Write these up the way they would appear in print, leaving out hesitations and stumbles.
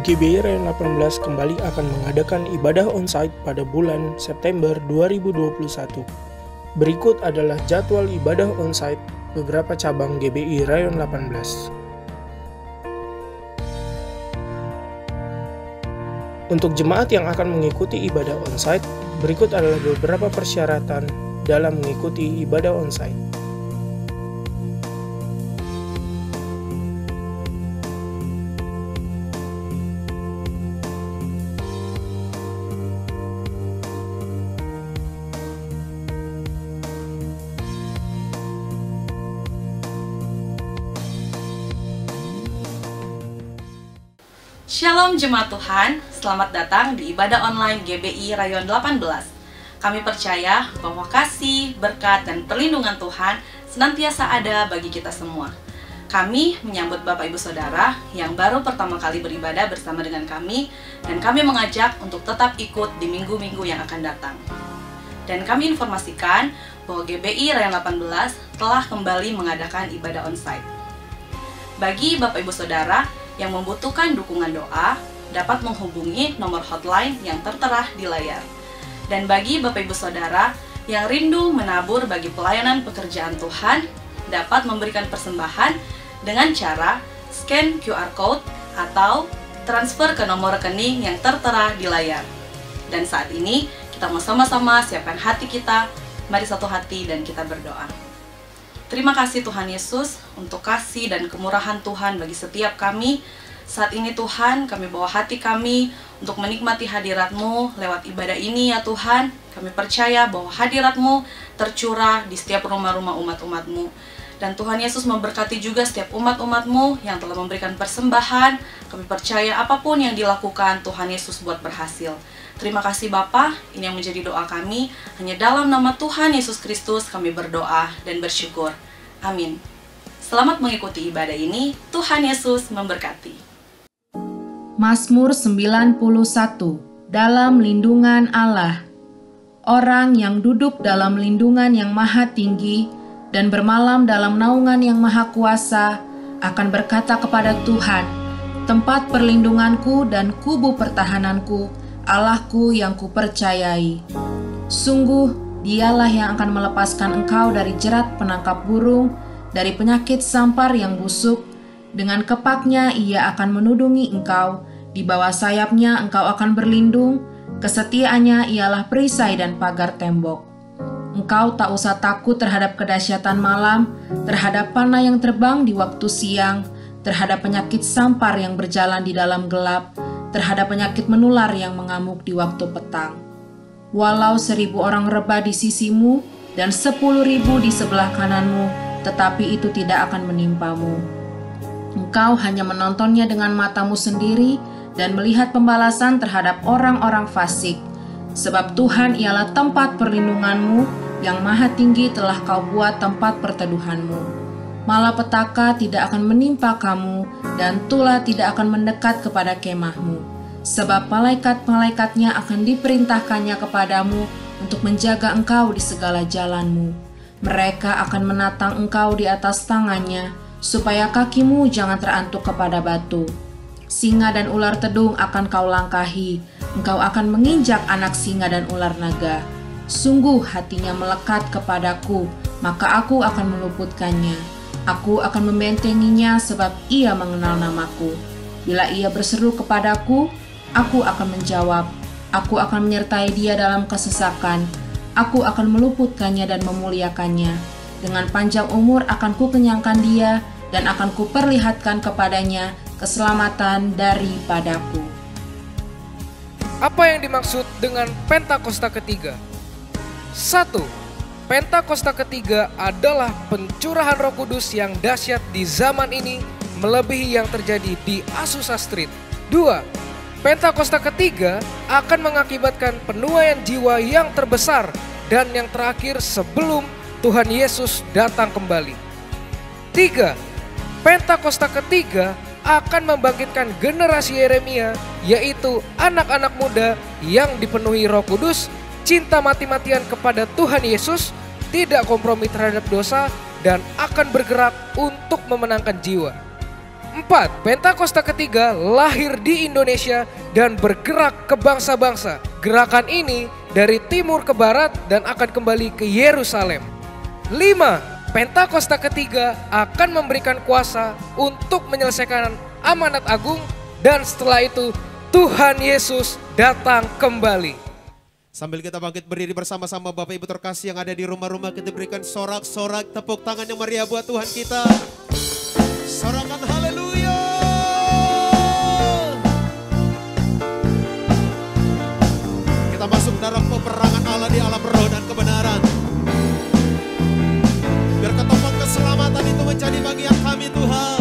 GBI Rayon 18 kembali akan mengadakan ibadah onsite pada bulan September 2021. Berikut adalah jadwal ibadah onsite beberapa cabang GBI Rayon 18. Untuk jemaat yang akan mengikuti ibadah onsite, berikut adalah beberapa persyaratan dalam mengikuti ibadah onsite. Shalom Jemaat Tuhan, selamat datang di ibadah online GBI Rayon 18. Kami percaya bahwa kasih, berkat, dan perlindungan Tuhan senantiasa ada bagi kita semua. Kami menyambut Bapak Ibu Saudara yang baru pertama kali beribadah bersama dengan kami, dan kami mengajak untuk tetap ikut di minggu-minggu yang akan datang. Dan kami informasikan bahwa GBI Rayon 18 telah kembali mengadakan ibadah onsite. Bagi Bapak Ibu Saudara yang membutuhkan dukungan doa, dapat menghubungi nomor hotline yang tertera di layar. Dan bagi Bapak Ibu Saudara yang rindu menabur bagi pelayanan pekerjaan Tuhan, dapat memberikan persembahan dengan cara scan QR Code atau transfer ke nomor rekening yang tertera di layar. Dan saat ini, kita mau sama-sama siapkan hati kita, mari satu hati dan kita berdoa. Terima kasih Tuhan Yesus untuk kasih dan kemurahan Tuhan bagi setiap kami. Saat ini Tuhan, kami bawa hati kami untuk menikmati hadirat-Mu lewat ibadah ini ya Tuhan. Kami percaya bahwa hadirat-Mu tercurah di setiap rumah-rumah umat-umat-Mu. Dan Tuhan Yesus memberkati juga setiap umat-umat-Mu yang telah memberikan persembahan. Kami percaya apapun yang dilakukan Tuhan Yesus buat berhasil. Terima kasih Bapa, ini yang menjadi doa kami. Hanya dalam nama Tuhan Yesus Kristus kami berdoa dan bersyukur. Amin. Selamat mengikuti ibadah ini. Tuhan Yesus memberkati. Mazmur 91. Dalam lindungan Allah. Orang yang duduk dalam lindungan yang maha tinggi dan bermalam dalam naungan yang maha kuasa akan berkata kepada Tuhan, tempat perlindunganku dan kubu pertahananku, Allahku yang kupercayai. Sungguh, dialah yang akan melepaskan engkau dari jerat penangkap burung, dari penyakit sampar yang busuk. Dengan kepaknya ia akan menudungi engkau, di bawah sayapnya engkau akan berlindung, kesetiaannya ialah perisai dan pagar tembok. Engkau tak usah takut terhadap kedahsyatan malam, terhadap panah yang terbang di waktu siang, terhadap penyakit sampar yang berjalan di dalam gelap, terhadap penyakit menular yang mengamuk di waktu petang. Walau 1.000 orang rebah di sisimu dan 10.000 di sebelah kananmu, tetapi itu tidak akan menimpamu. Engkau hanya menontonnya dengan matamu sendiri dan melihat pembalasan terhadap orang-orang fasik. Sebab Tuhan ialah tempat perlindunganmu, yang maha tinggi telah kau buat tempat perteduhanmu. Malapetaka tidak akan menimpa kamu, dan tulah tidak akan mendekat kepada kemahmu. Sebab malaikat-malaikatnya akan diperintahkannya kepadamu untuk menjaga engkau di segala jalanmu. Mereka akan menatang engkau di atas tangannya, supaya kakimu jangan terantuk kepada batu. Singa dan ular tedung akan kau langkahi, engkau akan menginjak anak singa dan ular naga. Sungguh hatinya melekat kepadaku, maka aku akan meluputkannya. Aku akan membentenginya sebab ia mengenal namaku. Bila ia berseru kepadaku, aku akan menjawab. Aku akan menyertai dia dalam kesesakan. Aku akan meluputkannya dan memuliakannya. Dengan panjang umur akan kukenyangkan dia dan akan kuperlihatkan kepadanya keselamatan daripadaku. Apa yang dimaksud dengan Pentakosta ketiga? 1. Pentakosta ketiga adalah pencurahan Roh Kudus yang dahsyat di zaman ini melebihi yang terjadi di Azusa Street. 2. Pentakosta ketiga akan mengakibatkan penuaian jiwa yang terbesar dan yang terakhir sebelum Tuhan Yesus datang kembali. 3. Pentakosta ketiga akan membangkitkan generasi Yeremia, yaitu anak-anak muda yang dipenuhi Roh Kudus, cinta mati-matian kepada Tuhan Yesus, tidak kompromi terhadap dosa, dan akan bergerak untuk memenangkan jiwa. 4. Pentakosta ketiga lahir di Indonesia dan bergerak ke bangsa-bangsa. Gerakan ini dari timur ke barat dan akan kembali ke Yerusalem. 5. Pentakosta ketiga akan memberikan kuasa untuk menyelesaikan amanat agung dan setelah itu Tuhan Yesus datang kembali. Sambil kita bangkit berdiri bersama-sama Bapak Ibu terkasih yang ada di rumah-rumah, kita berikan sorak-sorak tepuk tangan yang meriah buat Tuhan kita. Sorakan haleluya. Kita masuk dalam peperangan Allah di alam roh dan kebenaran. Biar ketopang keselamatan itu menjadi bagian kami Tuhan.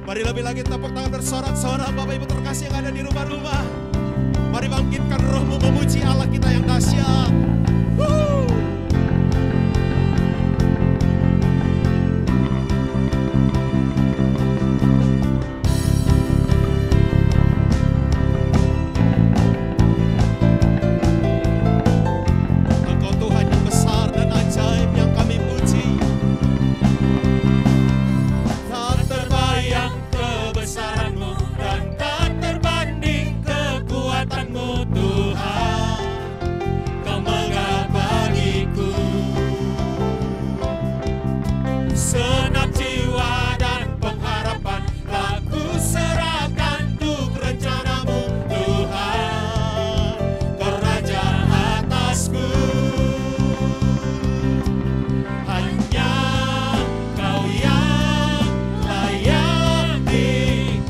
Mari lebih lagi tepuk tangan bersorak-sorak Bapak Ibu terkasih yang ada di rumah-rumah. Mari bangkitkan rohmu memuji Allah kita yang dahsyat. Engkau Tuhan yang besar dan ajaib yang kami puji. Tak terbayang kebesaran-Mu dan tak terbanding kekuatan-Mu Tuhan. Kau megah bagiku. Senang jiwa dan pengharapan telah ku serahkan untuk rencana-Mu Tuhan. Kau Raja atasku. Hanya Kau yang layak ditinggikan.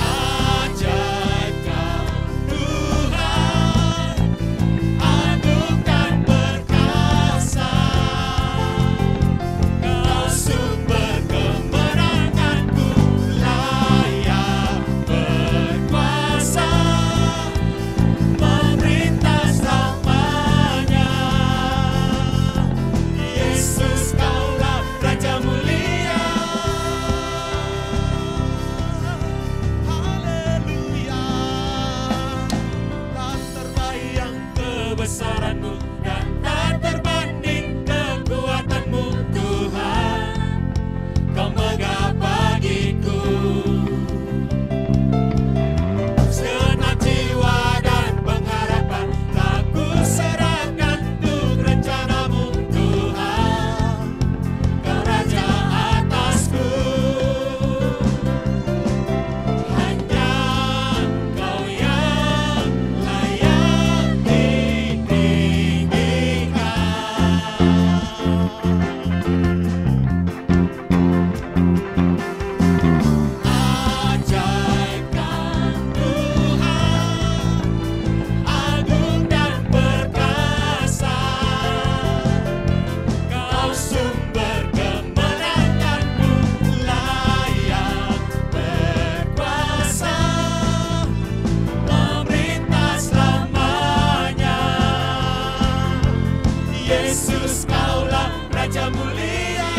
Ajaib Kau Tuhan, agung dan perkasa. Kau sumber kemenanganku, layak berkuasa, memerintah selamanya. Yesus Kaulah Raja mulia. Haleluya. Tak terbayang kebesaran-Mu dan tak terbanding kekuatan-Mu Tuhan. Kau megah bagiku. Senang jiwa dan pengharapan telah ku serahkan untuk rencana-Mu Tuhan. Kau Raja atasku. Hanya Kau yang layak ditinggikan. Ajaib Kau Tuhan, agung dan perkasa. Kau sumber kemenanganku, layak berkuasa, memerintah selamanya. Yesus Kaulah Raja mulia.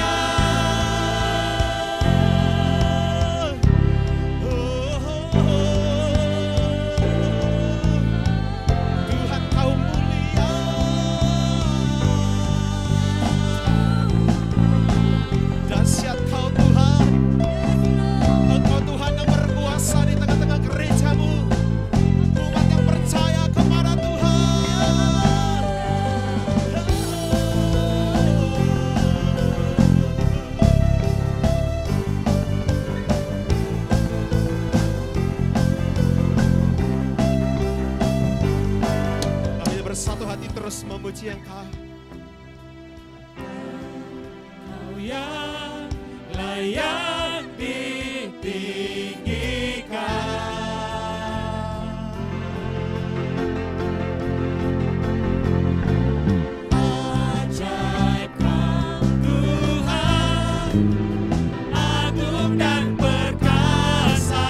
Tuhan Kau mulia. Dahsyat Kau Tuhan. Engkau Tuhan yang berkuasa di tengah-tengah gereja-Mu. Umat yang percaya kepada Tuhan. Kami bersatu hati terus memuji Engkau. Kau yang layak ditinggikan. Ajaib Kau Tuhan, agung dan perkasa.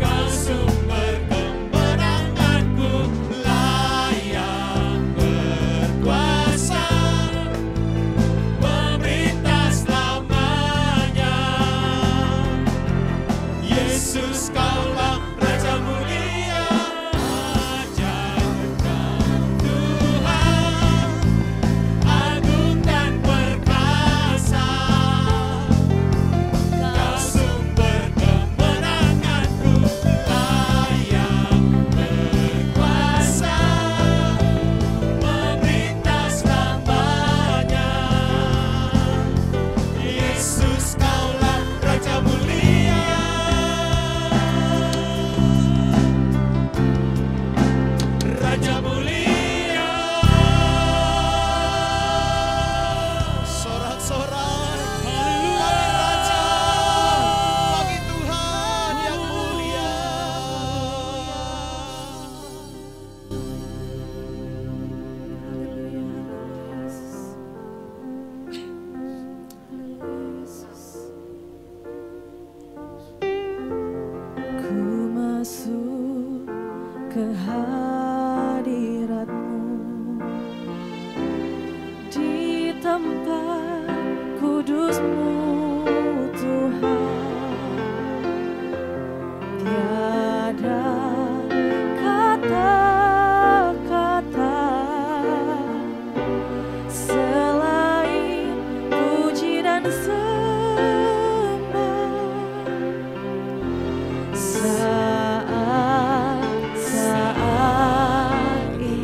Kau sumber kemenanganku, layak berkuasa, hadirat-Mu di tempat kudus-Mu Tuhan. Tiada kata-kata selain puji dan sembah. Saat-saat ini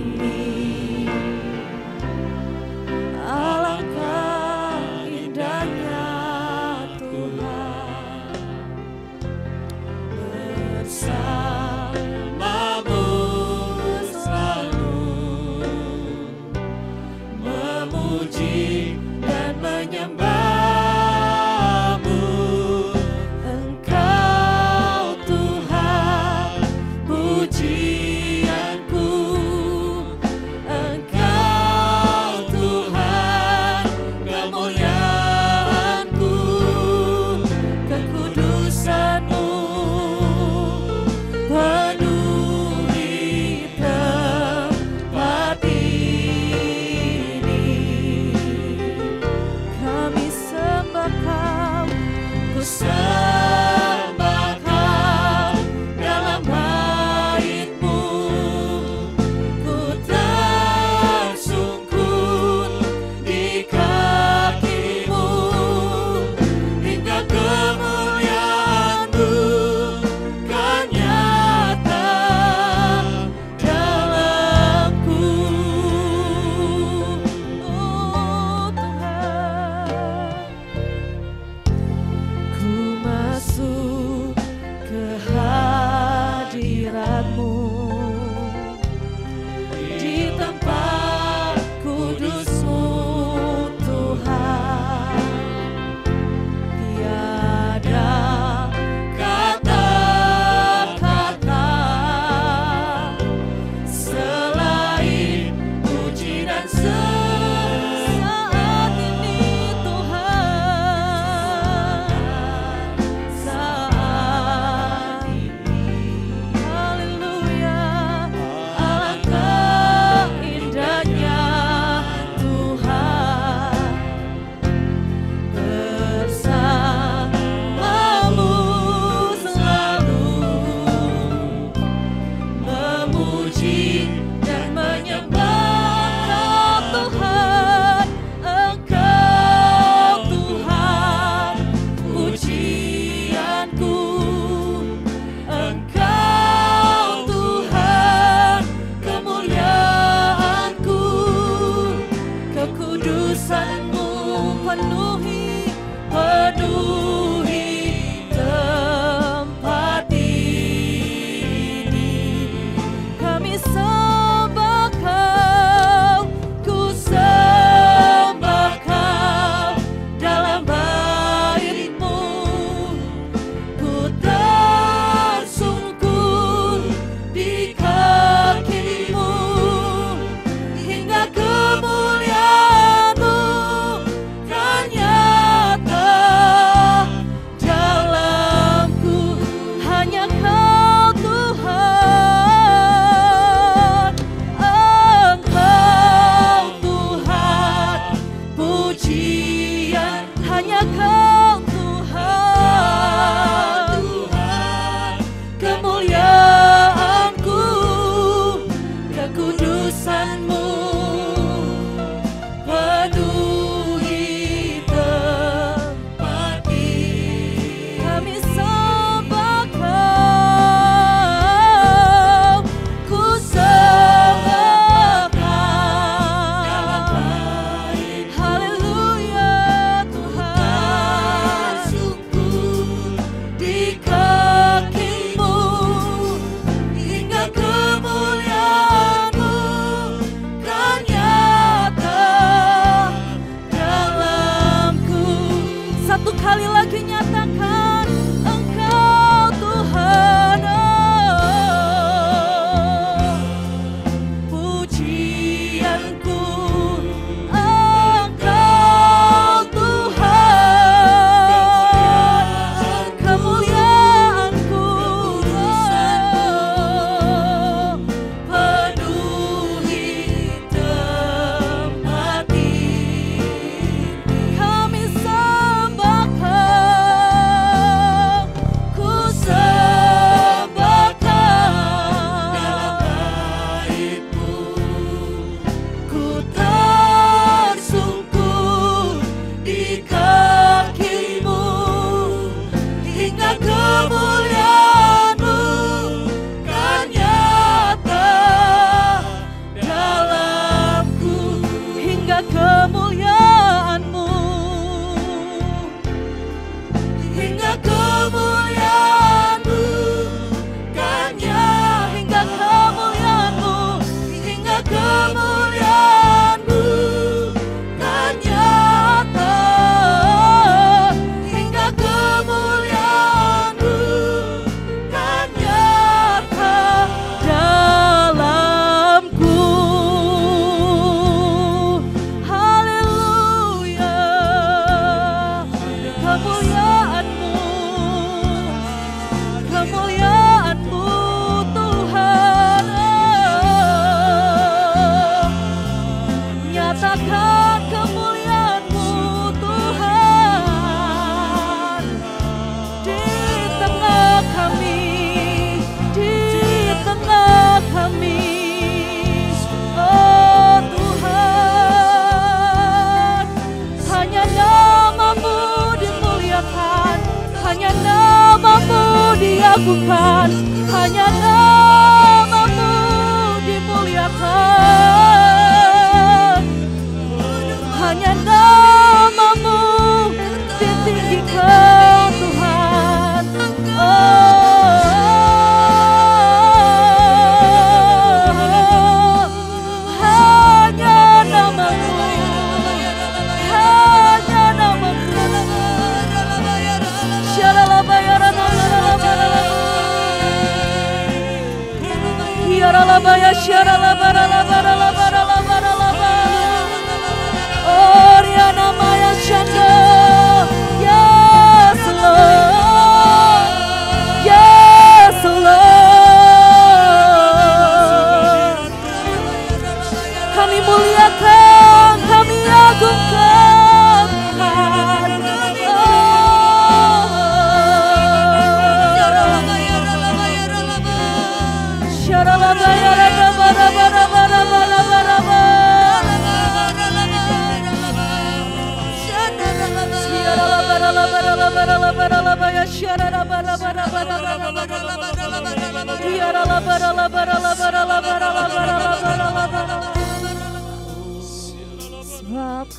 Sebab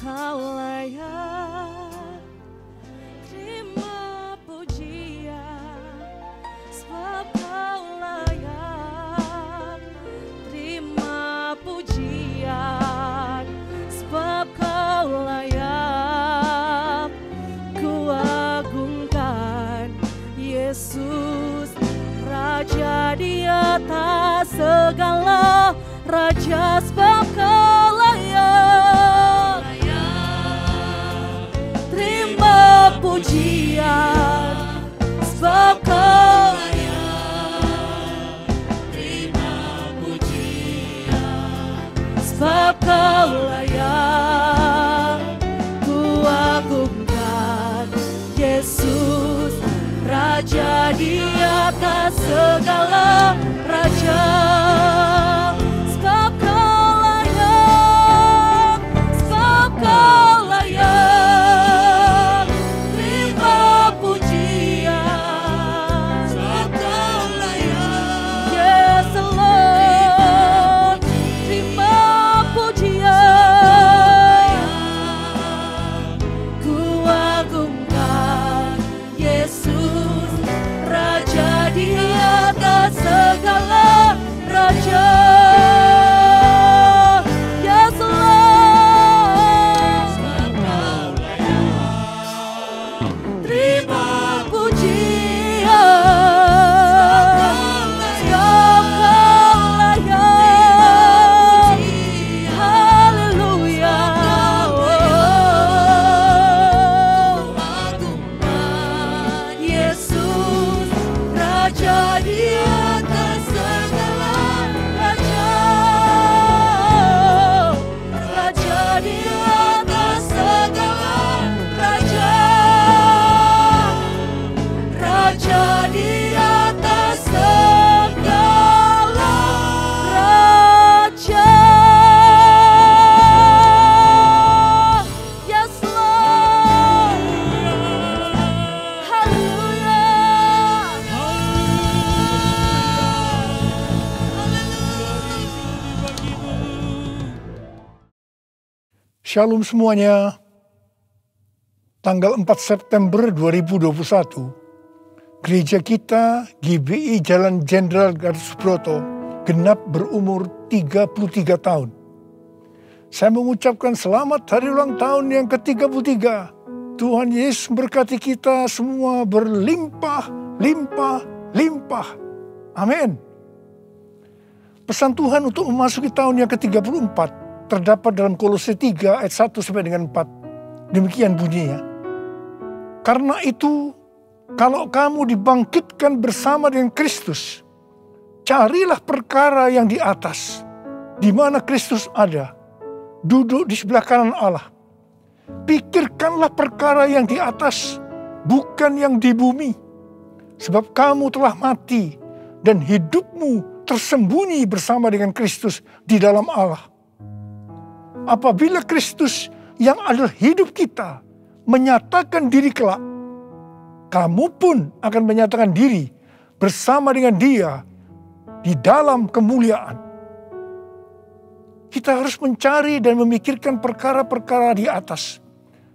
Kau layak terima pujian, sebab Kau layak terima pujian, sebab Kau layak kuagungkan. Yesus Raja di atas segala raja, sebab Kau layak terima pujian, sebab Kau layak terima pujian, sebab Kau layak kuagungkan. Yesus Raja di atas segala raja, sebab Kau layak, sebab Kau layak terima pujian, sebab Kau layak. Yes Lord, terima pujian, kuagungkan. Yesus Raja di atas segala raja. Yes Lord, terima pujian, sebab Kau layak. Haleluya. Yesus Raja di atas segala raja, Raja di atas segala raja, Raja di atas segala raja. Yes Lord, haleluya. Shalom semuanya. Tanggal 4 September 2021, gereja kita GBI Jalan Jenderal Gatot Subroto genap berumur 33 tahun. Saya mengucapkan selamat hari ulang tahun yang ke-33. Tuhan Yesus memberkati kita semua berlimpah, limpah, limpah. Amin. Pesan Tuhan untuk memasuki tahun yang ke-34 terdapat dalam Kolose 3 ayat 1 sampai dengan 4. Demikian bunyinya. Karena itu, kalau kamu dibangkitkan bersama dengan Kristus, carilah perkara yang di atas, di mana Kristus ada, duduk di sebelah kanan Allah. Pikirkanlah perkara yang di atas, bukan yang di bumi. Sebab kamu telah mati, dan hidupmu tersembunyi bersama dengan Kristus di dalam Allah. Apabila Kristus yang adalah hidup kita menyatakan diri kelak, kamu pun akan menyatakan diri bersama dengan Dia di dalam kemuliaan. Kita harus mencari dan memikirkan perkara-perkara di atas,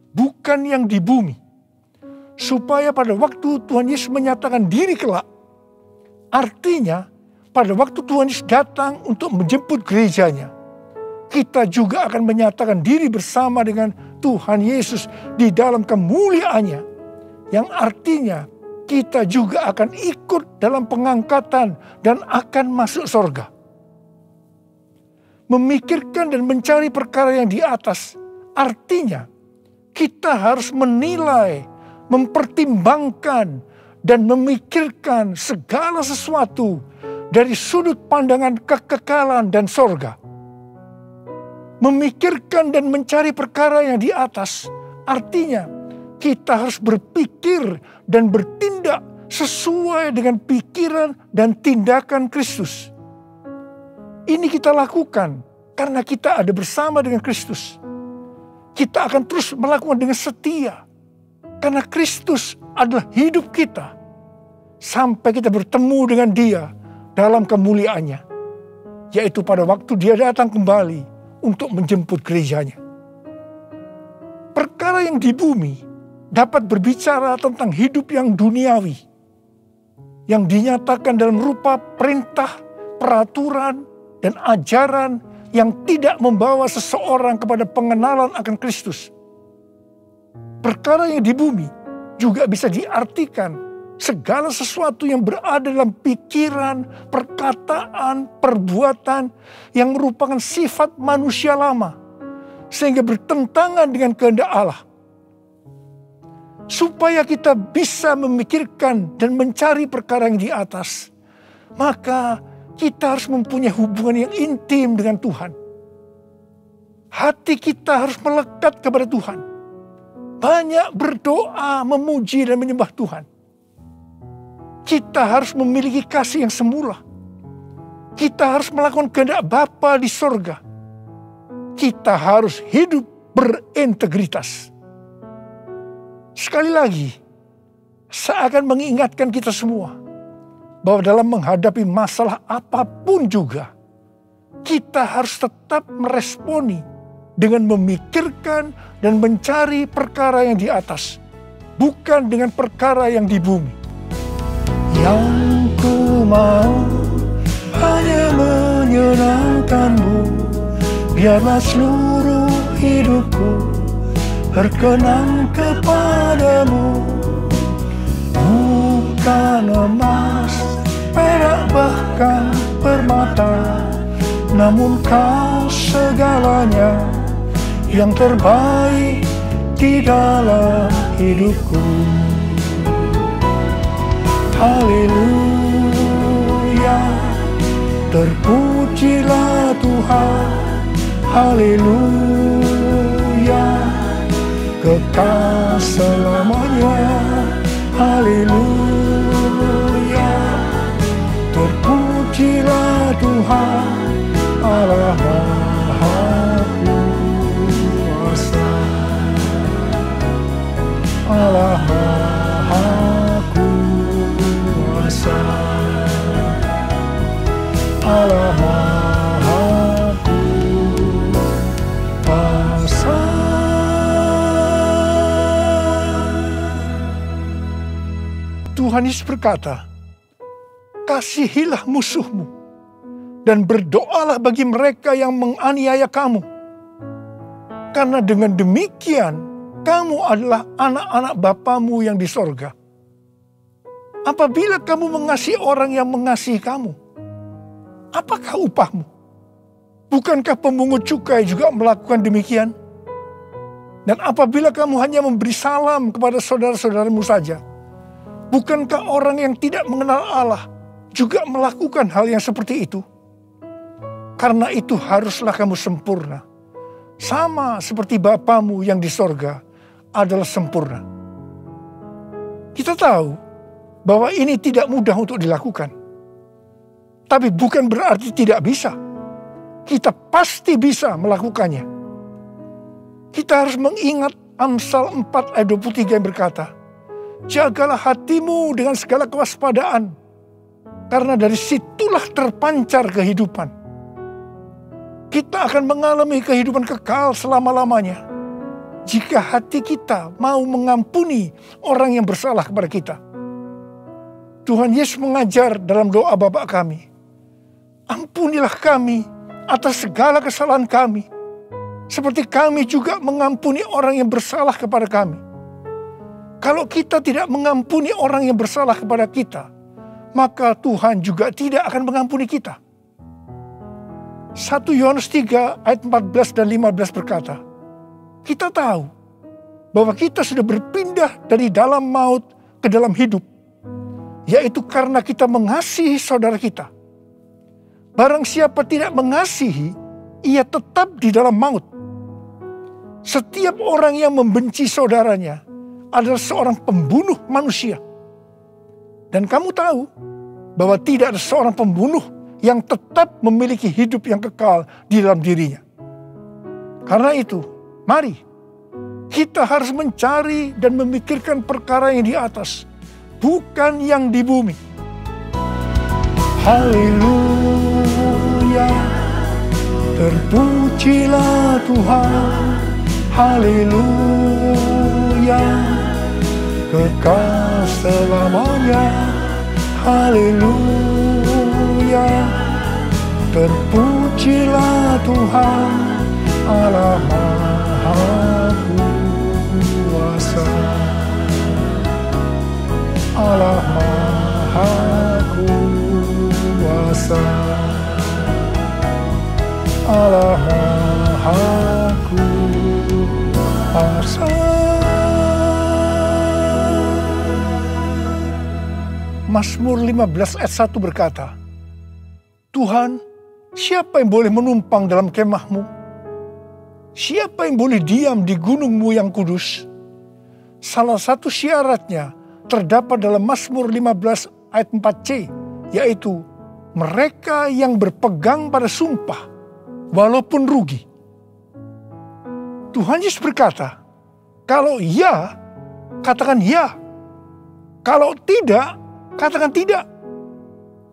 bukan yang di bumi. Supaya pada waktu Tuhan Yesus menyatakan diri kelak, artinya pada waktu Tuhan Yesus datang untuk menjemput gerejanya, kita juga akan menyatakan diri bersama dengan Tuhan Yesus di dalam kemuliaannya. Yang artinya kita juga akan ikut dalam pengangkatan dan akan masuk surga. Memikirkan dan mencari perkara yang di atas, artinya kita harus menilai, mempertimbangkan, dan memikirkan segala sesuatu dari sudut pandangan kekekalan dan surga. Memikirkan dan mencari perkara yang di atas, artinya kita harus berpikir dan bertindak sesuai dengan pikiran dan tindakan Kristus. Ini kita lakukan karena kita ada bersama dengan Kristus. Kita akan terus melakukan dengan setia, karena Kristus adalah hidup kita. sampai kita bertemu dengan Dia dalam kemuliaannya, yaitu pada waktu Dia datang kembali untuk menjemput gerejanya. Perkara yang di bumi dapat berbicara tentang hidup yang duniawi, yang dinyatakan dalam rupa perintah, peraturan, dan ajaran yang tidak membawa seseorang kepada pengenalan akan Kristus. Perkara yang di bumi juga bisa diartikan segala sesuatu yang berada dalam pikiran, perkataan, perbuatan yang merupakan sifat manusia lama, sehingga bertentangan dengan kehendak Allah. Supaya kita bisa memikirkan dan mencari perkara yang di atas, maka kita harus mempunyai hubungan yang intim dengan Tuhan. Hati kita harus melekat kepada Tuhan. Banyak berdoa, memuji dan menyembah Tuhan. Kita harus memiliki kasih yang semula. Kita harus melakukan kehendak Bapa di sorga. Kita harus hidup berintegritas. Sekali lagi, saya akan mengingatkan kita semua bahwa dalam menghadapi masalah apapun juga, kita harus tetap meresponi dengan memikirkan dan mencari perkara yang di atas, bukan dengan perkara yang di bumi. Yang ku mau hanya menyenangkan-Mu, biarlah seluruh hidupku berkenan kepadamu. Bukan emas, perak bahkan permata, namun Kau segalanya yang terbaik di dalam hidupku. Haleluya, terpujilah Tuhan. Haleluya, kekal selamanya. Haleluya, terpujilah Tuhan Allah Maha Kuasa. Allah Maha Kuasa. Allah Maha Kuasa. Tuhan Yesus berkata, kasihilah musuhmu dan berdoalah bagi mereka yang menganiaya kamu. Karena dengan demikian, kamu adalah anak-anak Bapamu yang di sorga. Apabila kamu mengasihi orang yang mengasihi kamu, apakah upahmu? Bukankah pemungut cukai juga melakukan demikian? Dan apabila kamu hanya memberi salam kepada saudara-saudaramu saja, bukankah orang yang tidak mengenal Allah juga melakukan hal yang seperti itu? Karena itu haruslah kamu sempurna, sama seperti Bapamu yang di sorga adalah sempurna. Kita tahu bahwa ini tidak mudah untuk dilakukan. Tapi bukan berarti tidak bisa. Kita pasti bisa melakukannya. Kita harus mengingat Amsal 4 ayat 23 yang berkata, jagalah hatimu dengan segala kewaspadaan, karena dari situlah terpancar kehidupan. Kita akan mengalami kehidupan kekal selama-lamanya jika hati kita mau mengampuni orang yang bersalah kepada kita. Tuhan Yesus mengajar dalam doa Bapa kami, ampunilah kami atas segala kesalahan kami, seperti kami juga mengampuni orang yang bersalah kepada kami. Kalau kita tidak mengampuni orang yang bersalah kepada kita, maka Tuhan juga tidak akan mengampuni kita. 1 Yohanes 3 ayat 14 dan 15 berkata, kita tahu bahwa kita sudah berpindah dari dalam maut ke dalam hidup, yaitu karena kita mengasihi saudara kita. Barang siapa tidak mengasihi, ia tetap di dalam maut. Setiap orang yang membenci saudaranya adalah seorang pembunuh manusia. Dan kamu tahu bahwa tidak ada seorang pembunuh yang tetap memiliki hidup yang kekal di dalam dirinya. Karena itu, mari kita harus mencari dan memikirkan perkara yang di atas, bukan yang di bumi. Haleluya, terpujilah Tuhan. Haleluya, kekal selamanya. Haleluya, terpujilah Tuhan Allah Maha Kuasa. Allah Maha Kuasa. Allah Maha Kuasa. Mazmur 15 ayat 1 berkata, Tuhan, siapa yang boleh menumpang dalam kemah-Mu? Siapa yang boleh diam di gunung-Mu yang kudus? Salah satu syaratnya terdapat dalam Mazmur 15 ayat 4c, yaitu mereka yang berpegang pada sumpah, walaupun rugi. Tuhan Yesus berkata, kalau ya, katakan ya. Kalau tidak, katakan tidak.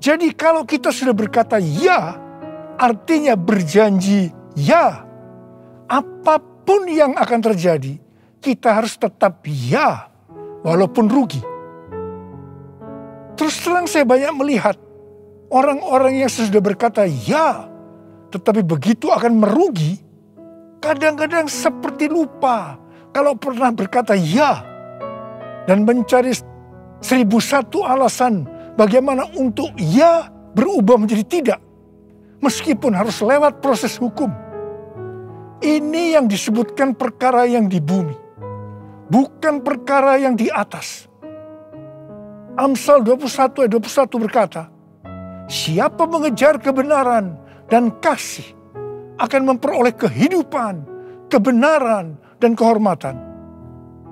Jadi kalau kita sudah berkata ya, artinya berjanji ya. Apapun yang akan terjadi, kita harus tetap ya, walaupun rugi. Terus terang saya banyak melihat orang-orang yang sudah berkata ya, tetapi begitu akan merugi, kadang-kadang seperti lupa kalau pernah berkata ya, dan mencari 1001 alasan bagaimana untuk ya berubah menjadi tidak, meskipun harus lewat proses hukum. Ini yang disebutkan perkara yang di bumi, bukan perkara yang di atas. Amsal 21 ayat 21 berkata, siapa mengejar kebenaran dan kasih akan memperoleh kehidupan, kebenaran, dan kehormatan.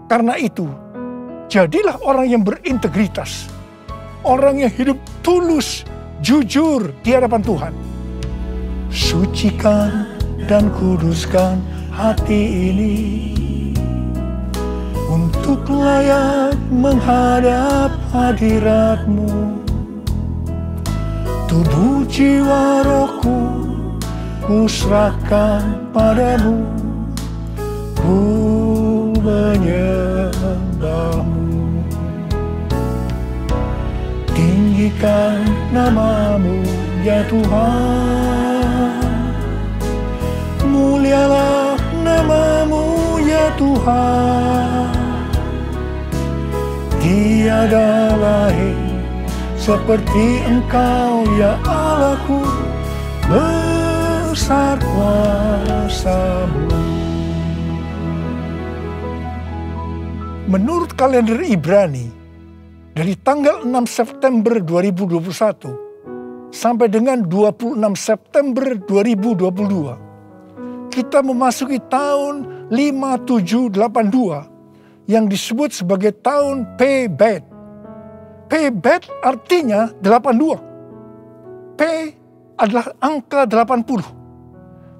Karena itu, jadilah orang yang berintegritas, orang yang hidup tulus, jujur di hadapan Tuhan. Sucikan dan kuduskan hati ini untuk layak menghadap hadirat-Mu. Tubuh jiwa rohku kuserahkan padamu, ku menyembah-Mu. Tinggikan nama-Mu ya Tuhan, mulialah nama-Mu ya Tuhan. Tiada lain seperti Engkau ya Allahku, besar kuasa-Mu. Menurut kalender Ibrani, dari tanggal 6 September 2021 sampai dengan 26 September 2022, kita memasuki tahun 5782 yang disebut sebagai tahun P-Bet. P-Bet artinya 82. P adalah angka 80,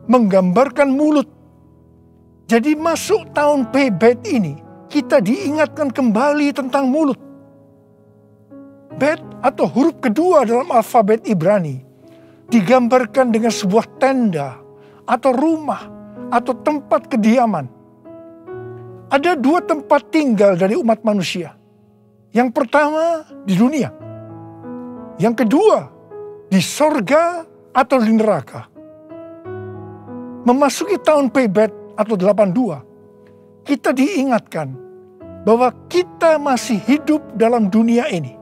menggambarkan mulut. Jadi masuk tahun P-Bet ini, kita diingatkan kembali tentang mulut. Bet atau huruf kedua dalam alfabet Ibrani digambarkan dengan sebuah tenda atau rumah atau tempat kediaman. Ada dua tempat tinggal dari umat manusia. Yang pertama di dunia. Yang kedua di sorga atau di neraka. Memasuki tahun P-Bet atau 82, kita diingatkan bahwa kita masih hidup dalam dunia ini.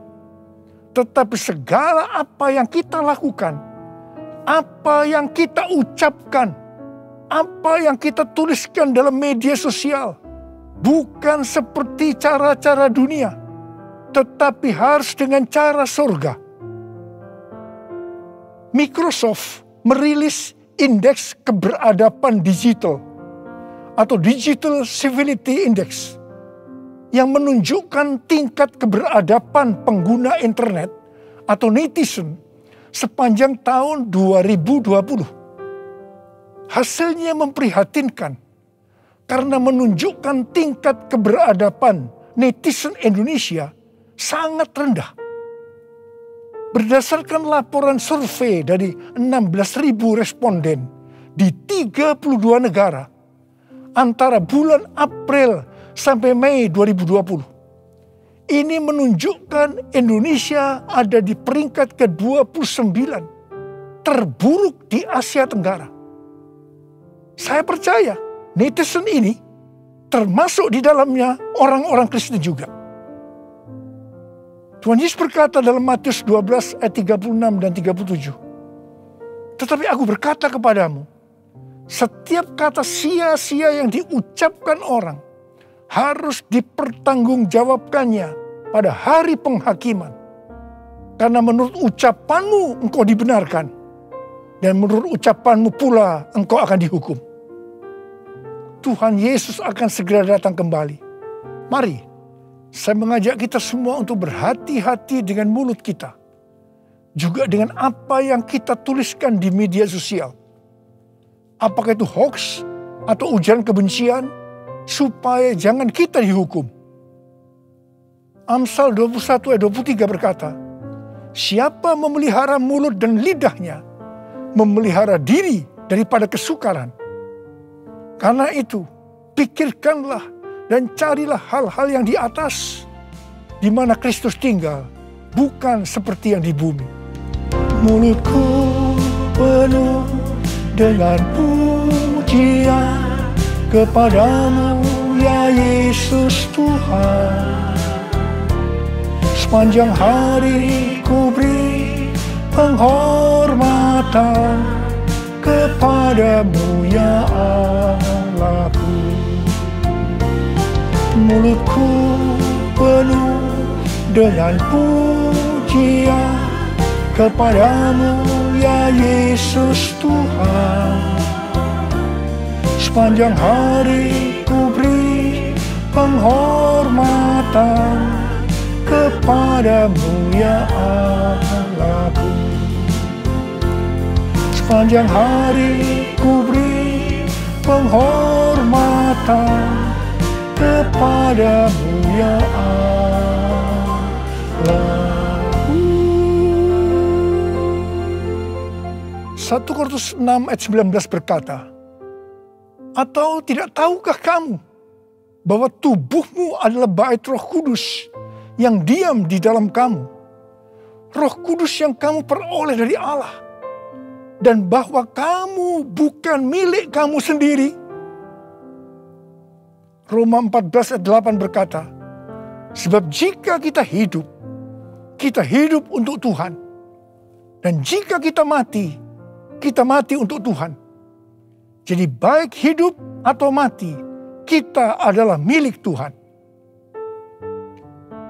Tetapi segala apa yang kita lakukan, apa yang kita ucapkan, apa yang kita tuliskan dalam media sosial, bukan seperti cara-cara dunia, tetapi harus dengan cara surga. Microsoft merilis indeks keberadaban digital atau Digital Civility Index yang menunjukkan tingkat keberadaban pengguna internet atau netizen sepanjang tahun 2020. Hasilnya memprihatinkan karena menunjukkan tingkat keberadaban netizen Indonesia sangat rendah. Berdasarkan laporan survei dari 16.000 responden di 32 negara antara bulan April sampai Mei 2020. Ini menunjukkan Indonesia ada di peringkat ke-29 terburuk di Asia Tenggara. Saya percaya netizen ini termasuk di dalamnya orang-orang Kristen juga. Tuhan Yesus berkata dalam Matius 12 ayat 36 dan 37. Tetapi aku berkata kepadamu, setiap kata sia-sia yang diucapkan orang harus dipertanggungjawabkannya pada hari penghakiman. Karena menurut ucapanmu engkau dibenarkan, dan menurut ucapanmu pula engkau akan dihukum. Tuhan Yesus akan segera datang kembali. Mari, saya mengajak kita semua untuk berhati-hati dengan mulut kita. Juga dengan apa yang kita tuliskan di media sosial. Apakah itu hoax atau ujaran kebencian, supaya jangan kita dihukum. Amsal 21 ayat 23 berkata, siapa memelihara mulut dan lidahnya, memelihara diri daripada kesukaran. Karena itu, pikirkanlah dan carilah hal-hal yang di atas, di mana Kristus tinggal, bukan seperti yang di bumi. Mulutku penuh dengan pujian kepadamu, ya Yesus Tuhan. Sepanjang hari ku beri penghormatan kepadamu, ya Allahku. Mulutku penuh dengan pujian kepadamu, ya Yesus Tuhan. Sepanjang hari ku beri penghormatan kepadamu, ya Allahku. Sepanjang hari ku beri penghormatan kepadamu, ya Allahku. 1 Korintus 6 ayat 19 berkata, atau tidak tahukah kamu bahwa tubuhmu adalah bait Roh Kudus yang diam di dalam kamu, Roh Kudus yang kamu peroleh dari Allah, dan bahwa kamu bukan milik kamu sendiri? Roma 14 ayat 8 berkata, sebab jika kita hidup untuk Tuhan. Dan jika kita mati untuk Tuhan. Jadi baik hidup atau mati, kita adalah milik Tuhan.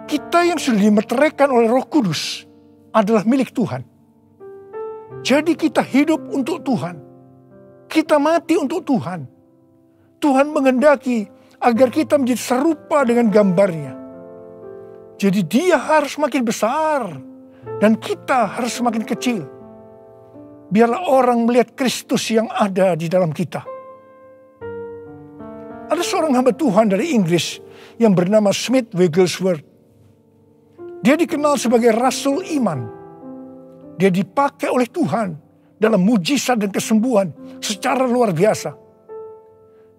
Kita yang sudah dimeteraikan oleh Roh Kudus adalah milik Tuhan. Jadi kita hidup untuk Tuhan. Kita mati untuk Tuhan. Tuhan menghendaki agar kita menjadi serupa dengan gambarnya. Jadi dia harus makin besar dan kita harus semakin kecil. Biarlah orang melihat Kristus yang ada di dalam kita. Ada seorang hamba Tuhan dari Inggris yang bernama Smith Wigglesworth. Dia dikenal sebagai Rasul Iman. Dia dipakai oleh Tuhan dalam mujizat dan kesembuhan secara luar biasa.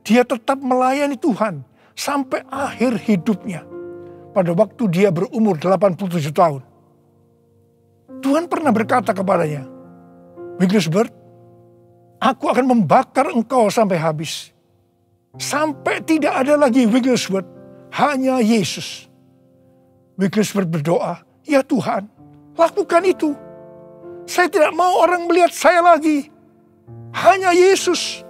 Dia tetap melayani Tuhan sampai akhir hidupnya. Pada waktu dia berumur 87 tahun. Tuhan pernah berkata kepadanya, Wigglesworth, aku akan membakar engkau sampai habis. Sampai tidak ada lagi Wigglesworth, hanya Yesus. Wigglesworth berdoa, ya Tuhan, lakukan itu. Saya tidak mau orang melihat saya lagi. Hanya Yesus.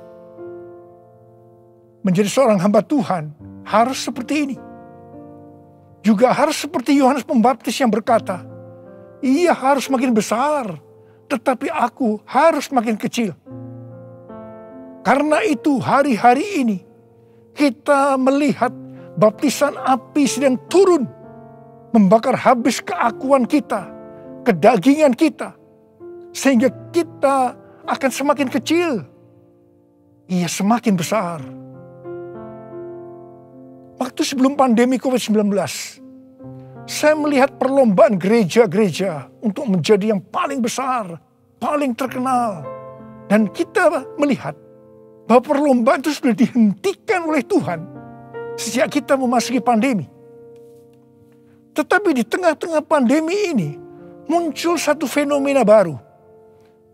Menjadi seorang hamba Tuhan harus seperti ini. Juga harus seperti Yohanes Pembaptis yang berkata, ia harus makin besar, tetapi aku harus makin kecil. Karena itu hari-hari ini kita melihat baptisan api sedang turun, membakar habis keakuan kita, kedagingan kita, sehingga kita akan semakin kecil. Ia semakin besar. Waktu sebelum pandemi COVID-19, Saya melihat perlombaan gereja-gereja untuk menjadi yang paling besar, paling terkenal. Dan kita melihat bahwa perlombaan itu sudah dihentikan oleh Tuhan sejak kita memasuki pandemi. Tetapi di tengah-tengah pandemi ini muncul satu fenomena baru,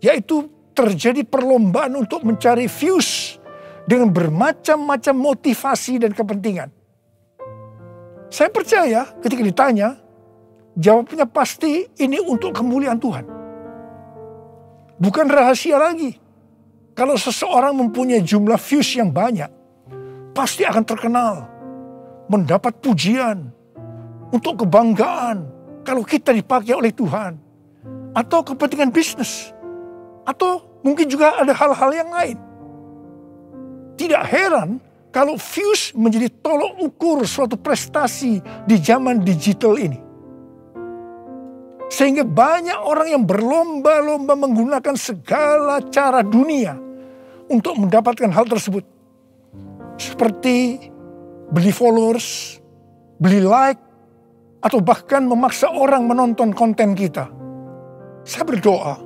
yaitu terjadi perlombaan untuk mencari views dengan bermacam-macam motivasi dan kepentingan. Saya percaya ketika ditanya, jawabnya pasti ini untuk kemuliaan Tuhan. Bukan rahasia lagi. Kalau seseorang mempunyai jumlah views yang banyak, pasti akan terkenal, mendapat pujian, untuk kebanggaan kalau kita dipakai oleh Tuhan, atau kepentingan bisnis, atau mungkin juga ada hal-hal yang lain. Tidak heran kalau views menjadi tolok ukur suatu prestasi di zaman digital ini. Sehingga banyak orang yang berlomba-lomba menggunakan segala cara dunia untuk mendapatkan hal tersebut. Seperti beli followers, beli like, atau bahkan memaksa orang menonton konten kita. Saya berdoa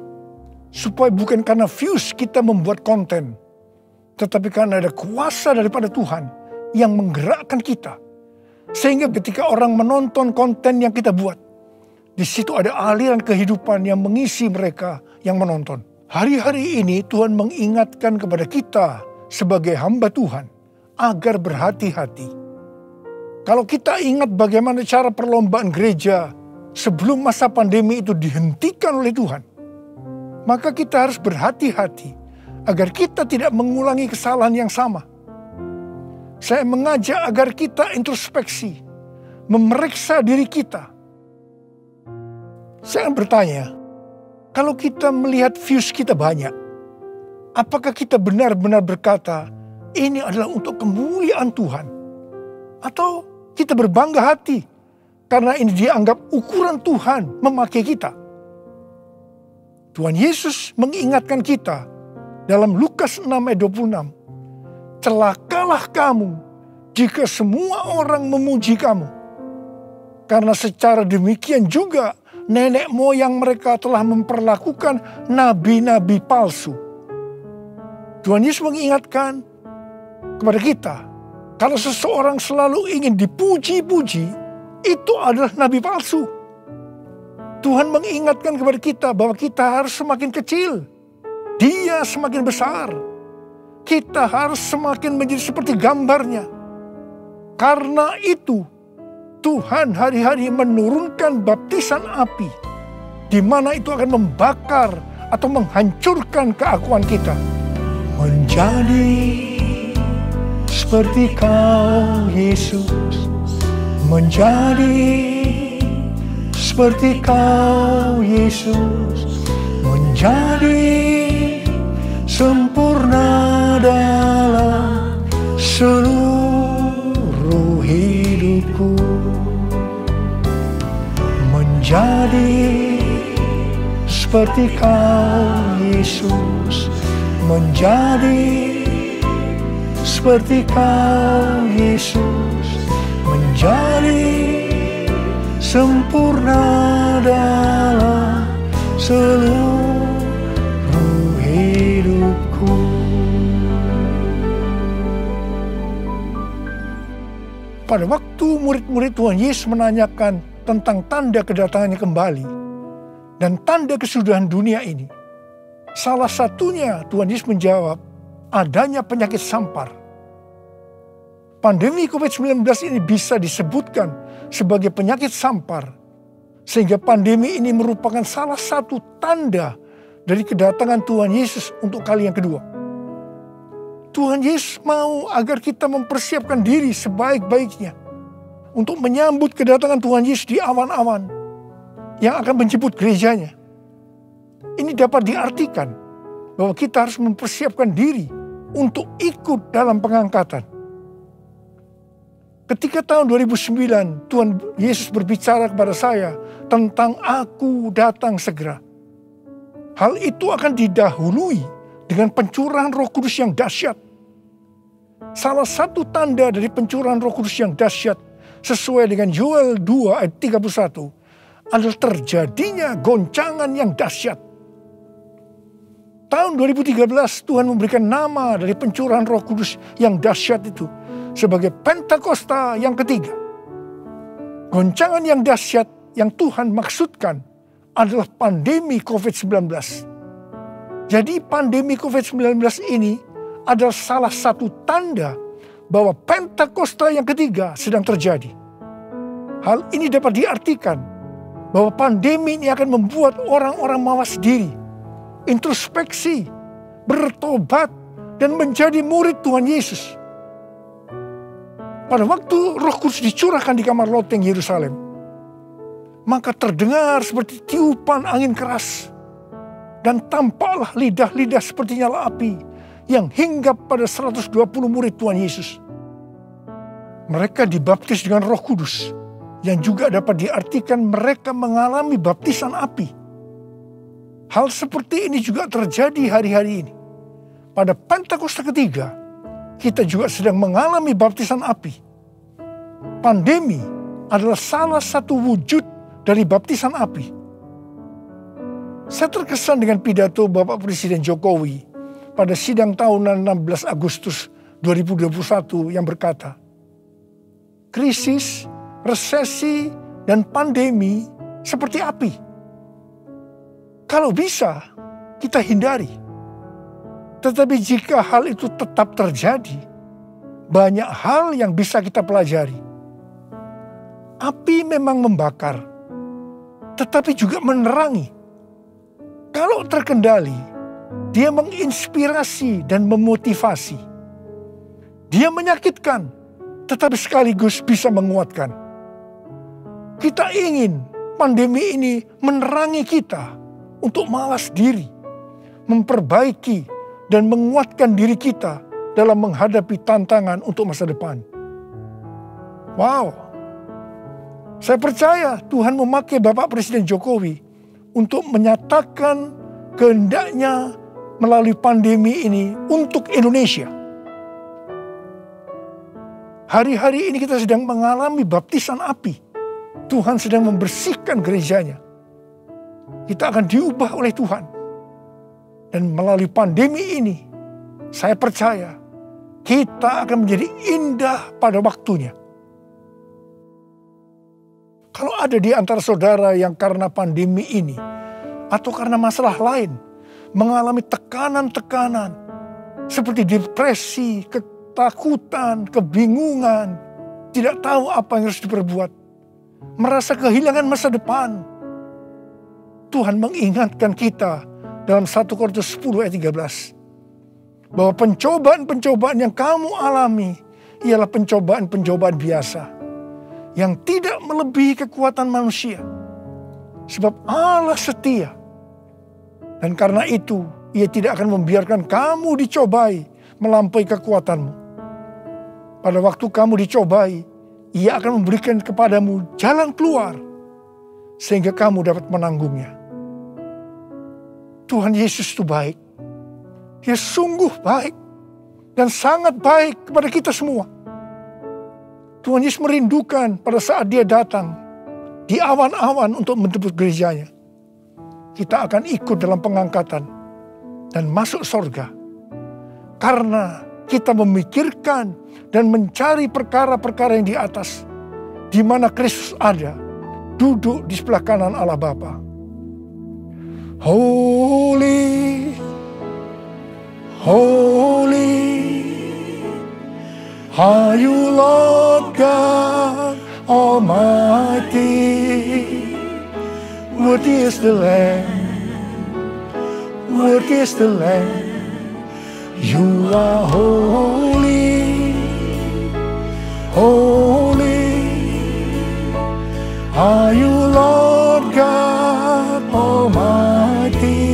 supaya bukan karena views kita membuat konten, tetapi karena ada kuasa daripada Tuhan yang menggerakkan kita. Sehingga ketika orang menonton konten yang kita buat, di situ ada aliran kehidupan yang mengisi mereka yang menonton. Hari-hari ini Tuhan mengingatkan kepada kita sebagai hamba Tuhan agar berhati-hati. Kalau kita ingat bagaimana cara perlombaan gereja sebelum masa pandemi itu dihentikan oleh Tuhan, maka kita harus berhati-hati agar kita tidak mengulangi kesalahan yang sama. Saya mengajak agar kita introspeksi, memeriksa diri kita. Saya bertanya, kalau kita melihat views kita banyak, apakah kita benar-benar berkata, ini adalah untuk kemuliaan Tuhan? Atau kita berbangga hati karena ini dianggap ukuran Tuhan memakai kita? Tuhan Yesus mengingatkan kita dalam Lukas 6 ayat 26. Celakalah kamu jika semua orang memuji kamu. Karena secara demikian juga nenek moyang mereka telah memperlakukan nabi-nabi palsu. Tuhan Yesus mengingatkan kepada kita, kalau seseorang selalu ingin dipuji-puji, itu adalah nabi palsu. Tuhan mengingatkan kepada kita bahwa kita harus semakin kecil, Dia semakin besar. Kita harus semakin menjadi seperti gambarnya. Karena itu, Tuhan hari-hari menurunkan baptisan api, di mana itu akan membakar atau menghancurkan keakuan kita. Menjadi seperti Kau, Yesus, menjadi seperti Kau, Yesus, menjadi sempurna dalam seluruh hidupku, menjadi seperti Kau, Yesus, menjadi seperti Kau, Yesus, menjadi sempurna dalam seluruh hidupku. Pada waktu murid-murid Tuhan Yesus menanyakan tentang tanda kedatangannya kembali dan tanda kesudahan dunia ini, salah satunya Tuhan Yesus menjawab, adanya penyakit sampar. Pandemi COVID-19 ini bisa disebutkan sebagai penyakit sampar, sehingga pandemi ini merupakan salah satu tanda dari kedatangan Tuhan Yesus untuk kali yang kedua. Tuhan Yesus mau agar kita mempersiapkan diri sebaik-baiknya untuk menyambut kedatangan Tuhan Yesus di awan-awan yang akan menjemput gerejanya. Ini dapat diartikan bahwa kita harus mempersiapkan diri untuk ikut dalam pengangkatan. Ketika tahun 2009 Tuhan Yesus berbicara kepada saya tentang aku datang segera, hal itu akan didahului dengan pencurahan Roh Kudus yang dahsyat. Salah satu tanda dari pencurahan Roh Kudus yang dahsyat sesuai dengan Yoel 2 ayat 31 adalah terjadinya goncangan yang dahsyat. Tahun 2013 Tuhan memberikan nama dari pencurahan Roh Kudus yang dahsyat itu sebagai Pentakosta yang ketiga. Goncangan yang dahsyat yang Tuhan maksudkan adalah pandemi COVID-19. Jadi pandemi COVID-19 ini adalah salah satu tanda bahwa Pentakosta yang ketiga sedang terjadi. Hal ini dapat diartikan bahwa pandemi ini akan membuat orang-orang mawas diri, introspeksi, bertobat, dan menjadi murid Tuhan Yesus. Pada waktu Roh Kudus dicurahkan di kamar loteng Yerusalem, maka terdengar seperti tiupan angin keras, dan tampaklah lidah-lidah seperti nyala api yang hinggap pada 120 murid Tuhan Yesus. Mereka dibaptis dengan Roh Kudus, yang juga dapat diartikan mereka mengalami baptisan api. Hal seperti ini juga terjadi hari-hari ini. Pada Pentakosta ketiga, kita juga sedang mengalami baptisan api. Pandemi adalah salah satu wujud dari baptisan api. Saya terkesan dengan pidato Bapak Presiden Jokowi pada sidang tahunan 16 Agustus 2021 yang berkata, krisis, resesi, dan pandemi seperti api. Kalau bisa, kita hindari. Tetapi jika hal itu tetap terjadi, banyak hal yang bisa kita pelajari. Api memang membakar, tetapi juga menerangi. Kalau terkendali, dia menginspirasi dan memotivasi. Dia menyakitkan, tetapi sekaligus bisa menguatkan. Kita ingin pandemi ini menerangi kita untuk mawas diri, memperbaiki dan menguatkan diri kita dalam menghadapi tantangan untuk masa depan. Wow, saya percaya Tuhan memakai Bapak Presiden Jokowi untuk menyatakan kehendaknya melalui pandemi ini untuk Indonesia. Hari-hari ini kita sedang mengalami baptisan api. Tuhan sedang membersihkan gerejanya. Kita akan diubah oleh Tuhan. Dan melalui pandemi ini, saya percaya kita akan menjadi indah pada waktunya. Kalau ada di antara saudara yang karena pandemi ini atau karena masalah lain mengalami tekanan-tekanan seperti depresi, ketakutan, kebingungan, tidak tahu apa yang harus diperbuat, merasa kehilangan masa depan, Tuhan mengingatkan kita dalam 1 Korintus 10 ayat 13 bahwa pencobaan-pencobaan yang kamu alami ialah pencobaan-pencobaan biasa yang tidak melebihi kekuatan manusia, sebab Allah setia, dan karena itu Ia tidak akan membiarkan kamu dicobai melampaui kekuatanmu. Pada waktu kamu dicobai, Ia akan memberikan kepadamu jalan keluar sehingga kamu dapat menanggungnya. Tuhan Yesus itu baik. Dia sungguh baik dan sangat baik kepada kita semua. Tuhan Yesus merindukan pada saat Dia datang di awan-awan untuk menjemput gerejanya. Kita akan ikut dalam pengangkatan dan masuk surga karena kita memikirkan dan mencari perkara-perkara yang di atas, di mana Kristus ada, duduk di sebelah kanan Allah Bapa. Holy, holy, are you Lord God Almighty? Worthy is the Lamb, worthy is the Lamb. You are holy, holy, are you Lord God Almighty?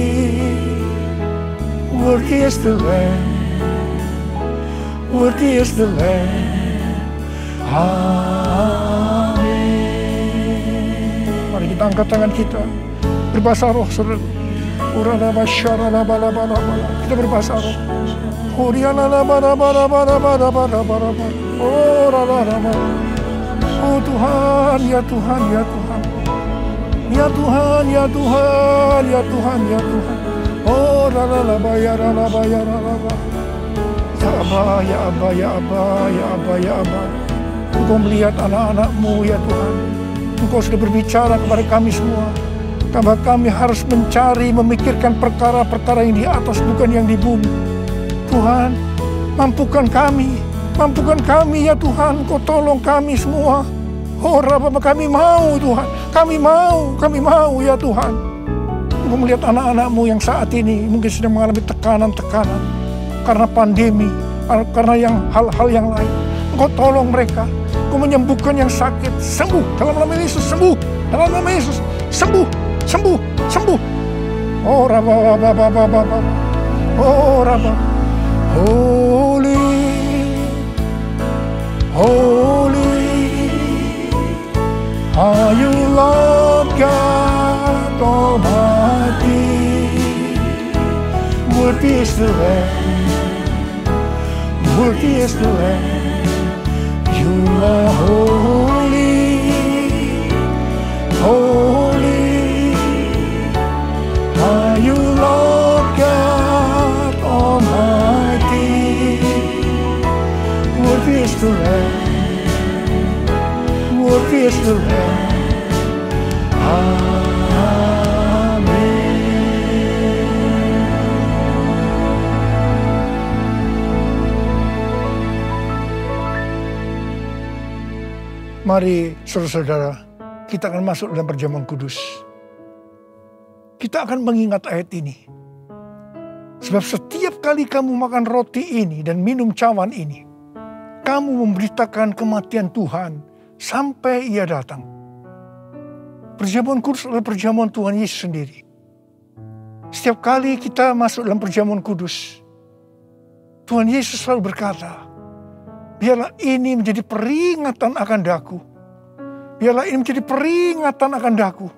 Worthy is the Lamb, worthy is the Lamb. Amin. Mari kita angkat tangan kita, berbahasa roh, saudara. Kita berbahasa roh. Oh Tuhan, ya Tuhan, ya Tuhan. Ya Tuhan, ya Tuhan, ya Tuhan, ya Tuhan. Oh ralaba ya ralaba ya ralaba. Ya Aba, ya Aba, ya Aba, ya Aba, ya Aba. Engkau melihat anak-anak-Mu ya Tuhan. Engkau sudah berbicara kepada kami semua. Karena kami harus mencari, memikirkan perkara-perkara yang di atas, bukan yang di bumi. Tuhan, mampukan kami ya Tuhan. Engkau tolong kami semua. Oh Rabbah, kami mau Tuhan. Kami mau ya Tuhan. Engkau melihat anak-anak-Mu yang saat ini mungkin sedang mengalami tekanan-tekanan. Karena pandemi, karena hal-hal yang lain. Engkau tolong mereka. Engkau menyembuhkan yang sakit. Sembuh dalam nama Yesus, sembuh. Dalam nama Yesus, sembuh. Oh Rabbah, oh Rabbah. Holy, are you Lord God Almighty? Worthy is the Lamb, worthy is the Lamb. You are holy, are you Lord God Almighty? Worthy is the Lamb, worthy is the Lamb. Mari saudara-saudara, kita akan masuk dalam perjamuan kudus. Kita akan mengingat ayat ini. Sebab setiap kali kamu makan roti ini dan minum cawan ini, kamu memberitakan kematian Tuhan sampai Ia datang. Perjamuan kudus adalah perjamuan Tuhan Yesus sendiri. Setiap kali kita masuk dalam perjamuan kudus, Tuhan Yesus selalu berkata, biarlah ini menjadi peringatan akan daku. Biarlah ini menjadi peringatan akan daku.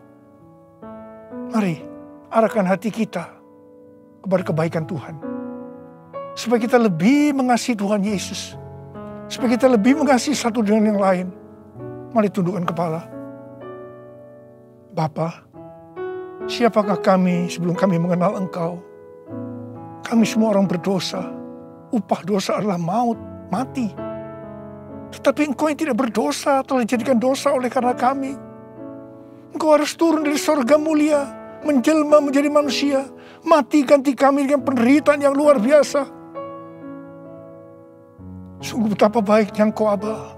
Mari, arahkan hati kita kepada kebaikan Tuhan. Supaya kita lebih mengasihi Tuhan Yesus. Supaya kita lebih mengasihi satu dengan yang lain. Mari tundukkan kepala. Bapa, siapakah kami sebelum kami mengenal Engkau? Kami semua orang berdosa. Upah dosa adalah maut, mati. Tetapi Engkau yang tidak berdosa telah dijadikan dosa oleh karena kami. Engkau harus turun dari sorga mulia, menjelma menjadi manusia, mati ganti kami dengan penderitaan yang luar biasa. Sungguh betapa baiknya Engkau, Aba.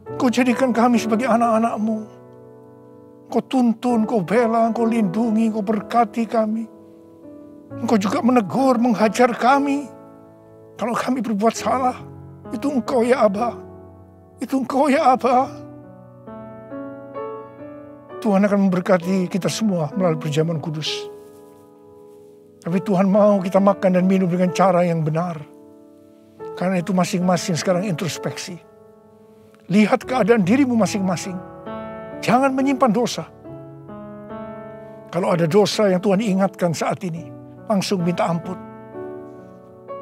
Engkau jadikan kami sebagai anak-anak-Mu. Engkau tuntun, Engkau bela, Engkau lindungi, Engkau berkati kami. Engkau juga menegur, menghajar kami. Kalau kami berbuat salah, itu Engkau ya Aba. Itu Engkau ya Aba. Tuhan akan memberkati kita semua melalui perjamuan kudus. Tapi Tuhan mau kita makan dan minum dengan cara yang benar. Karena itu masing-masing sekarang introspeksi. Lihat keadaan dirimu masing-masing. Jangan menyimpan dosa. Kalau ada dosa yang Tuhan ingatkan saat ini, langsung minta ampun.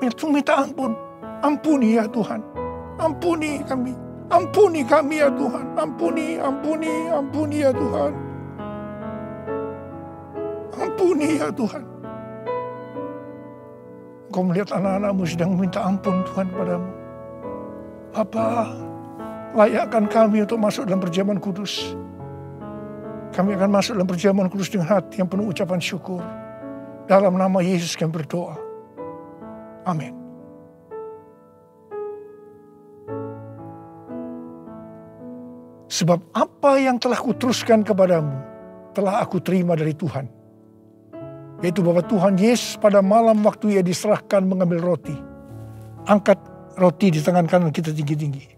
Minta ampun. Ampuni ya Tuhan. Ampuni kami. Ampuni kami ya Tuhan. Ampuni ya Tuhan. Ampuni ya Tuhan. Engkau melihat anak-anak-Mu sedang meminta ampun Tuhan kepadamu. Bapa, layakkan kami untuk masuk dalam perjamuan kudus. Kami akan masuk dalam perjamuan kudus dengan hati yang penuh ucapan syukur. Dalam nama Yesus kami berdoa. Amin. Sebab apa yang telah kuteruskan kepadamu, telah aku terima dari Tuhan. Yaitu bahwa Tuhan Yesus pada malam waktu Ia diserahkan mengambil roti. Angkat roti di tangan kanan kita tinggi-tinggi.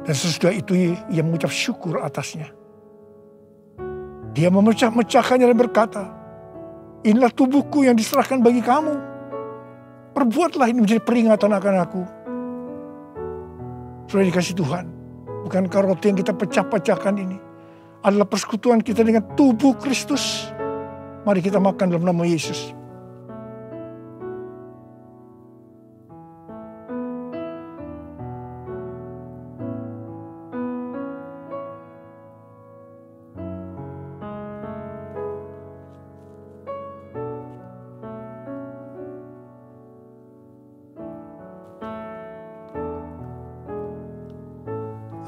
Dan sesudah itu Ia mengucap syukur atasnya. Dia memecah-mecahkannya dan berkata, inilah tubuhku yang diserahkan bagi kamu. Perbuatlah ini menjadi peringatan akan aku. Sudah dikasih Tuhan. Bukankah roti yang kita pecah-pecahkan ini adalah persekutuan kita dengan tubuh Kristus. Mari kita makan dalam nama Yesus.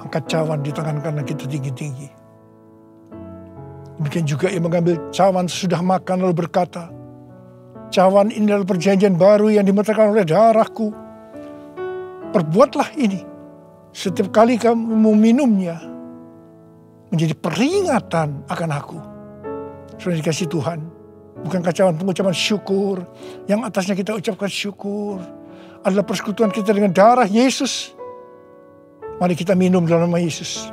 angkat cawan di tangan kanan kita tinggi-tinggi. Demikian juga ia mengambil cawan sesudah makan lalu berkata, cawan ini adalah perjanjian baru yang dimeterkan oleh darahku. Perbuatlah ini setiap kali kamu meminumnya menjadi peringatan akan aku. Sudah dikasih Tuhan. Bukankah cawan pengucapan syukur yang atasnya kita ucapkan syukur adalah persekutuan kita dengan darah Yesus. Mari kita minum dalam nama Yesus.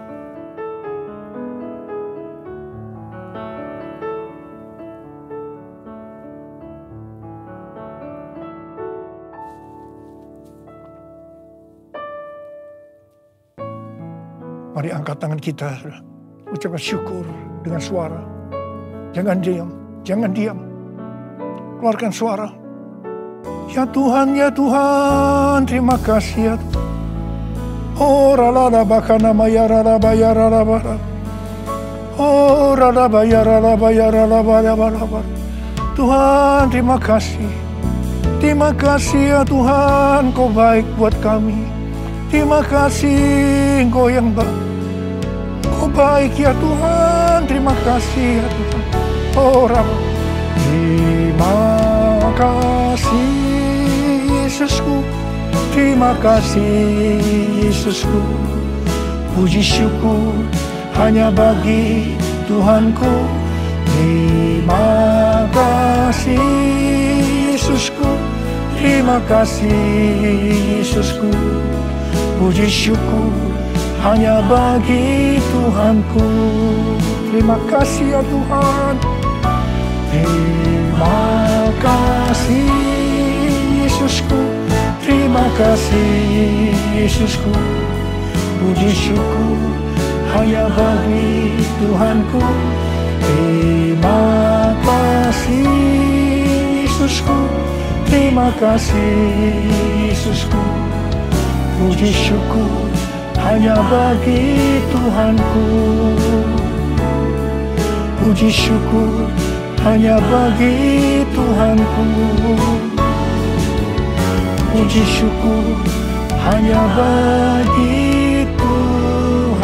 Mari angkat tangan kita, ucapkan syukur dengan suara. Jangan diam, jangan diam. Keluarkan suara. Ya Tuhan, terima kasih ya Tuhan. Oh rala bakana maya rala baya rala bara. Oh rala baya rala baya rala baya rala. Tuhan terima kasih. Terima kasih ya Tuhan, Kau baik buat kami. Terima kasih Engkau yang baik. Kau baik ya Tuhan, terima kasih ya Tuhan. Oh Rabb, terima kasih Yesusku. Terima kasih Yesusku. Puji syukur hanya bagi Tuhanku. Terima kasih Yesusku. Terima kasih Yesusku. Puji syukur hanya bagi Tuhanku. Terima kasih ya Tuhan. Terima kasih Yesusku. Terima kasih Yesusku. Puji syukur hanya bagi Tuhanku. Terima kasih Yesusku. Terima kasih Yesusku. Puji syukur hanya bagi Tuhanku. Puji syukur hanya bagi Tuhanku. Puji syukur hanya bagi Tuhanku.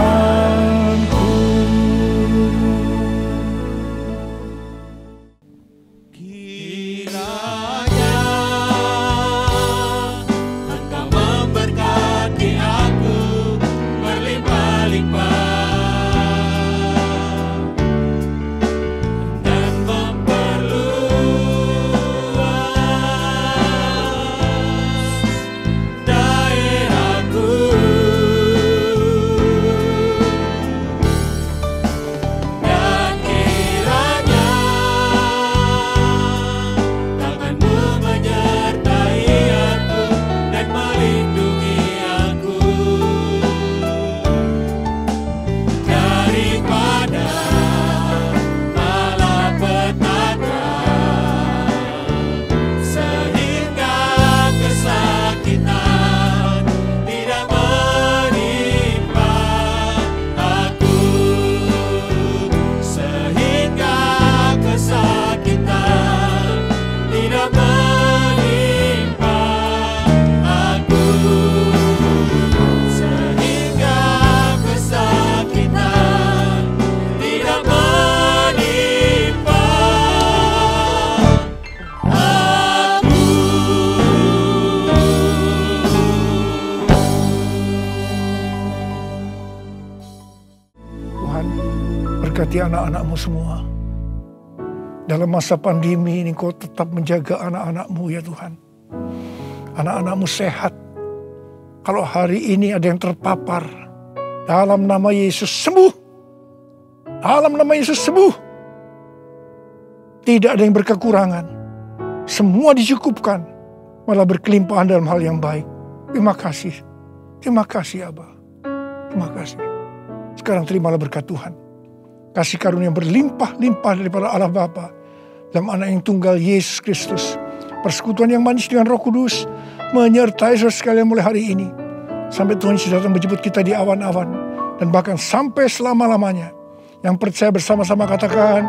Kiranya Engkau memberkati aku berlimpah-limpah dan memperluas daerahku. Dan kiranya tanganmu menyertai aku dan melindungi aku daripada malapetaka, sehingga kesakitan tidak menimpa aku, sehingga kesakitan tidak menimpa aku, sehingga kesakitan tidak menimpa aku. Tuhan, berkati anak-anak-Mu semua. Dalam masa pandemi ini Kau tetap menjaga anak-anak-Mu ya Tuhan. Anak-anak-Mu sehat. Kalau hari ini ada yang terpapar, dalam nama Yesus sembuh. Dalam nama Yesus sembuh. Tidak ada yang berkekurangan. Semua dicukupkan. Malah berkelimpahan dalam hal yang baik. Terima kasih. Terima kasih Abba. Terima kasih. Sekarang terimalah berkat Tuhan. Kasih karunia yang berlimpah-limpah daripada Allah Bapa dalam anak yang tunggal Yesus Kristus. Persekutuan yang manis dengan Roh Kudus menyertai saudara sekalian mulai hari ini. Sampai Tuhan Yesus datang menjemput kita di awan-awan. Dan bahkan sampai selama-lamanya. Yang percaya bersama-sama katakan,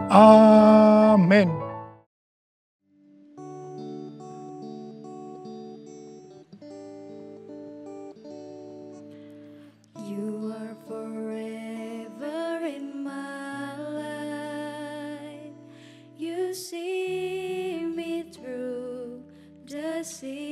amin. You kasih